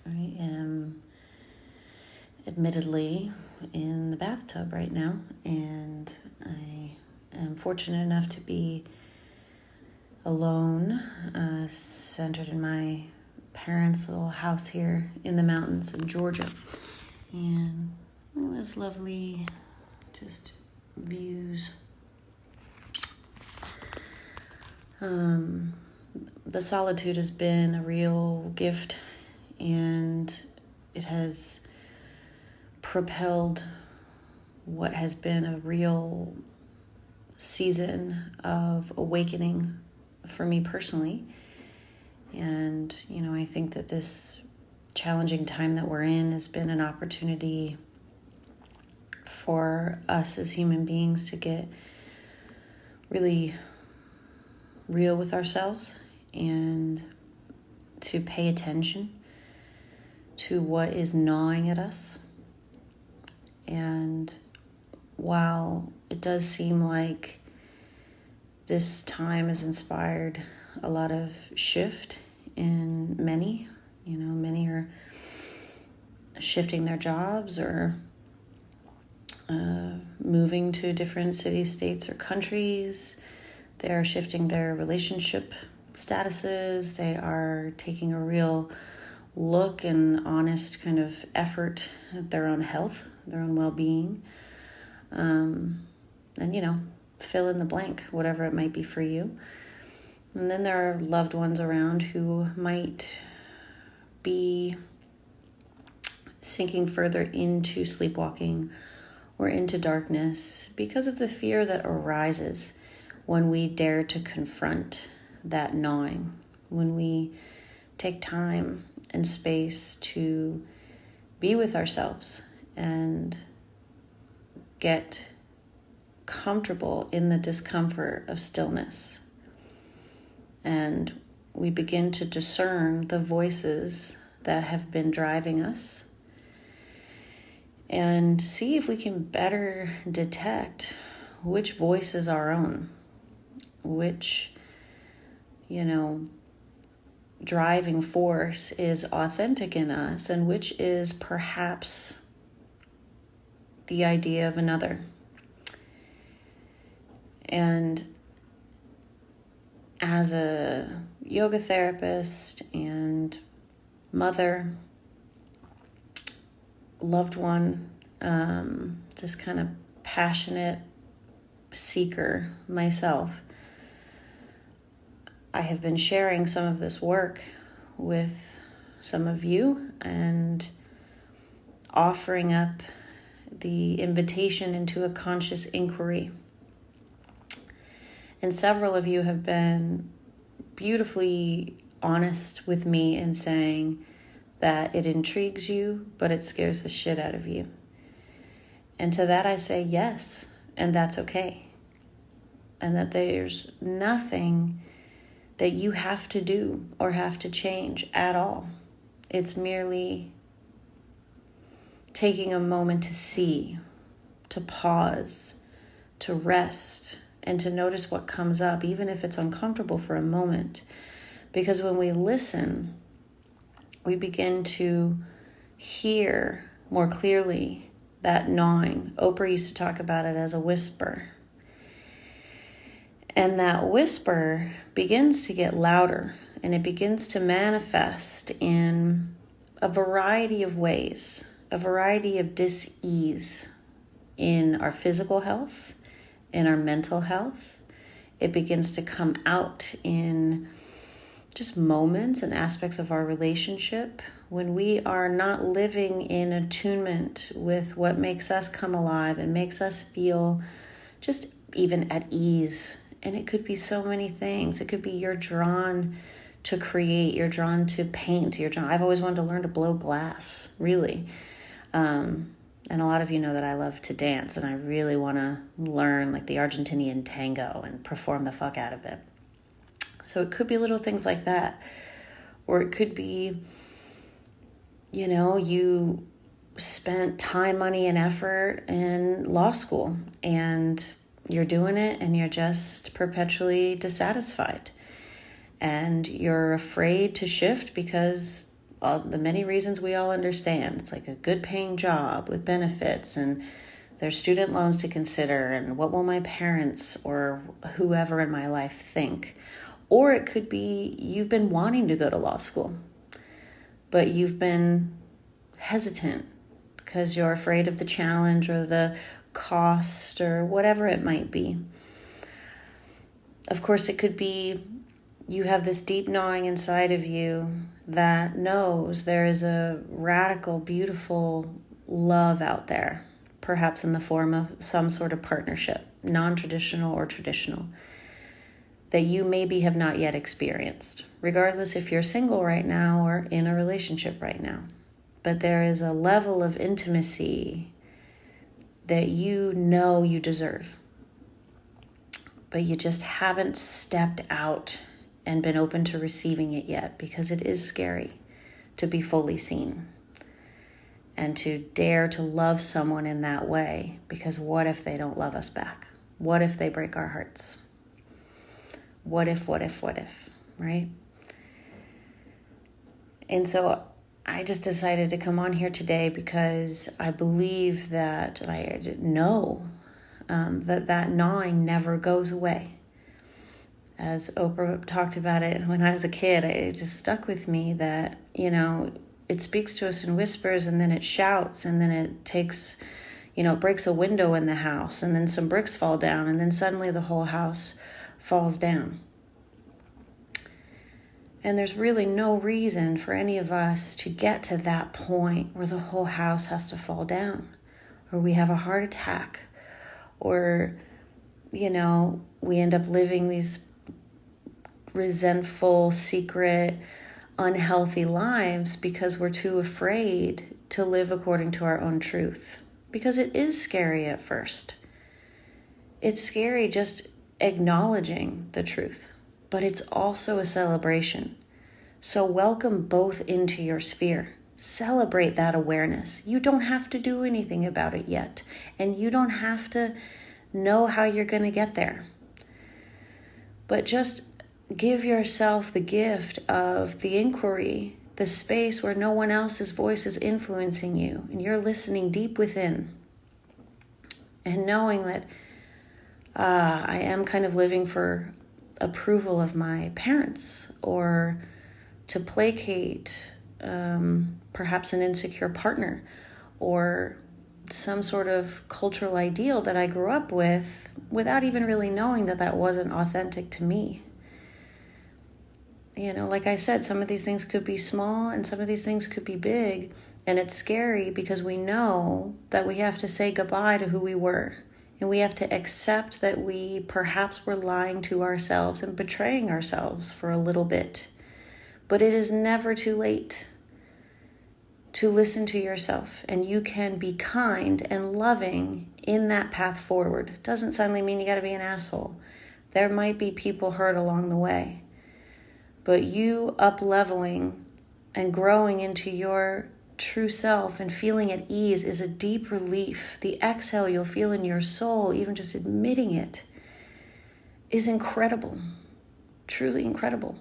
I am admittedly in the bathtub right now, and I am fortunate enough to be alone, centered in my parents' little house here in the mountains in Georgia. And this lovely just views. The solitude has been a real gift, and it has propelled what has been a real season of awakening for me personally. And, I think that this challenging time that we're in has been an opportunity for us as human beings to get really real with ourselves and to pay attention to what is gnawing at us. And while it does seem like this time has inspired a lot of shift in many, many are shifting their jobs or moving to different cities, states, or countries. They are shifting their relationship statuses. They are taking a real look and honest kind of effort at their own health, their own well-being. And, fill in the blank, whatever it might be for you. And then there are loved ones around who might be sinking further into sleepwalking or into darkness because of the fear that arises when we dare to confront that gnawing, when we take time and space to be with ourselves and get comfortable in the discomfort of stillness. And we begin to discern the voices that have been driving us and see if we can better detect which voice is our own, which, driving force is authentic in us, and which is perhaps the idea of another. And as a yoga therapist and mother, loved one, just kind of passionate seeker myself, I have been sharing some of this work with some of you and offering up the invitation into a conscious inquiry. And several of you have been beautifully honest with me in saying that it intrigues you, but it scares the shit out of you. And to that I say yes, and that's okay. And that there's nothing that you have to do or have to change at all. It's merely taking a moment to see, to pause, to rest, and to notice what comes up, even if it's uncomfortable for a moment. Because when we listen, we begin to hear more clearly that gnawing. Oprah used to talk about it as a whisper. And that whisper begins to get louder, and it begins to manifest in a variety of ways, a variety of dis-ease in our physical health, in our mental health. It begins to come out in just moments and aspects of our relationship when we are not living in attunement with what makes us come alive and makes us feel just even at ease. And it could be so many things. It could be you're drawn to create, you're drawn to paint, I've always wanted to learn to blow glass, really. And a lot of you know that I love to dance, and I really want to learn like the Argentinian tango and perform the fuck out of it. So it could be little things like that. Or it could be, you spent time, money, and effort in law school, and you're doing it and you're just perpetually dissatisfied. And you're afraid to shift because all the many reasons we all understand. It's like a good paying job with benefits, and there's student loans to consider, and what will my parents or whoever in my life think? Or it could be you've been wanting to go to law school, but you've been hesitant because you're afraid of the challenge or the cost or whatever it might be. Of course, it could be you have this deep gnawing inside of you that knows there is a radical, beautiful love out there, perhaps in the form of some sort of partnership, non-traditional or traditional, that you maybe have not yet experienced, regardless if you're single right now or in a relationship right now. But there is a level of intimacy that you know you deserve, but you just haven't stepped out and been open to receiving it yet, because it is scary to be fully seen and to dare to love someone in that way, because what if they don't love us back? What if they break our hearts? What if, right? And so I just decided to come on here today because I believe that, I know that gnawing never goes away. As Oprah talked about it when I was a kid, it just stuck with me that, it speaks to us in whispers, and then it shouts, and then it takes, it breaks a window in the house, and then some bricks fall down, and then suddenly the whole house falls down. And there's really no reason for any of us to get to that point where the whole house has to fall down, or we have a heart attack, or, we end up living these resentful, secret, unhealthy lives because we're too afraid to live according to our own truth. Because it is scary at first. It's scary just acknowledging the truth, but it's also a celebration. So welcome both into your sphere. Celebrate that awareness. You don't have to do anything about it yet, and you don't have to know how you're going to get there. But just give yourself the gift of the inquiry, the space where no one else's voice is influencing you, and you're listening deep within, and knowing that I am kind of living for approval of my parents, or to placate perhaps an insecure partner, or some sort of cultural ideal that I grew up with without even really knowing that wasn't authentic to me. Like I said, some of these things could be small and some of these things could be big, and it's scary because we know that we have to say goodbye to who we were, and we have to accept that we perhaps were lying to ourselves and betraying ourselves for a little bit. But it is never too late to listen to yourself, and you can be kind and loving in that path forward. It doesn't suddenly mean you got to be an asshole. There might be people hurt along the way, but you up-leveling and growing into your true self and feeling at ease is a deep relief. The exhale you'll feel in your soul, even just admitting it, is incredible, truly incredible.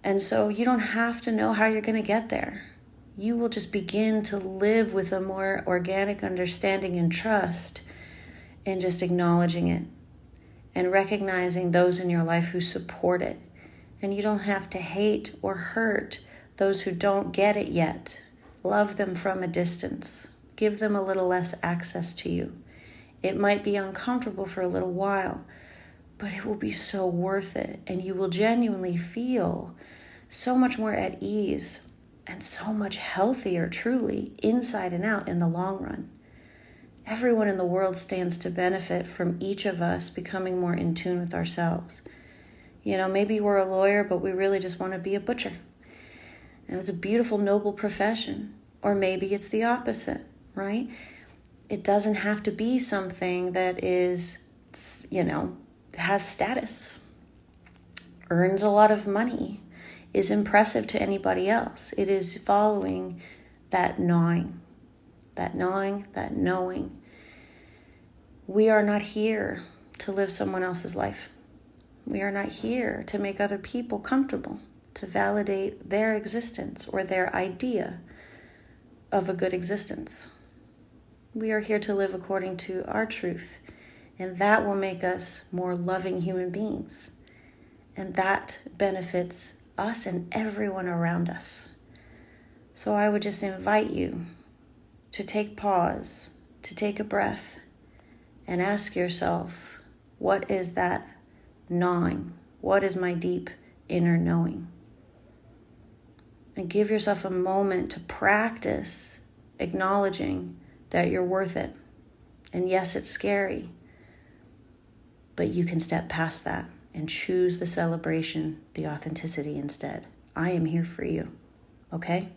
And so you don't have to know how you're going to get there. You will just begin to live with a more organic understanding and trust, and just acknowledging it and recognizing those in your life who support it. And you don't have to hate or hurt those who don't get it yet. Love them from a distance. Give them a little less access to you. It might be uncomfortable for a little while, but it will be so worth it. And you will genuinely feel so much more at ease and so much healthier, truly, inside and out in the long run. Everyone in the world stands to benefit from each of us becoming more in tune with ourselves. Maybe we're a lawyer, but we really just want to be a butcher. And it's a beautiful, noble profession. Or maybe it's the opposite, right? It doesn't have to be something that is, has status, earns a lot of money, is impressive to anybody else. It is following that gnawing, that knowing. We are not here to live someone else's life. We are not here to make other people comfortable. to validate their existence or their idea of a good existence. We are here to live according to our truth, and that will make us more loving human beings. And that benefits us and everyone around us. So I would just invite you to take pause, to take a breath, and ask yourself, what is that gnawing? What is my deep inner knowing? And give yourself a moment to practice acknowledging that you're worth it. And yes, it's scary, but you can step past that and choose the celebration, the authenticity instead. I am here for you, okay?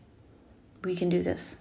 We can do this.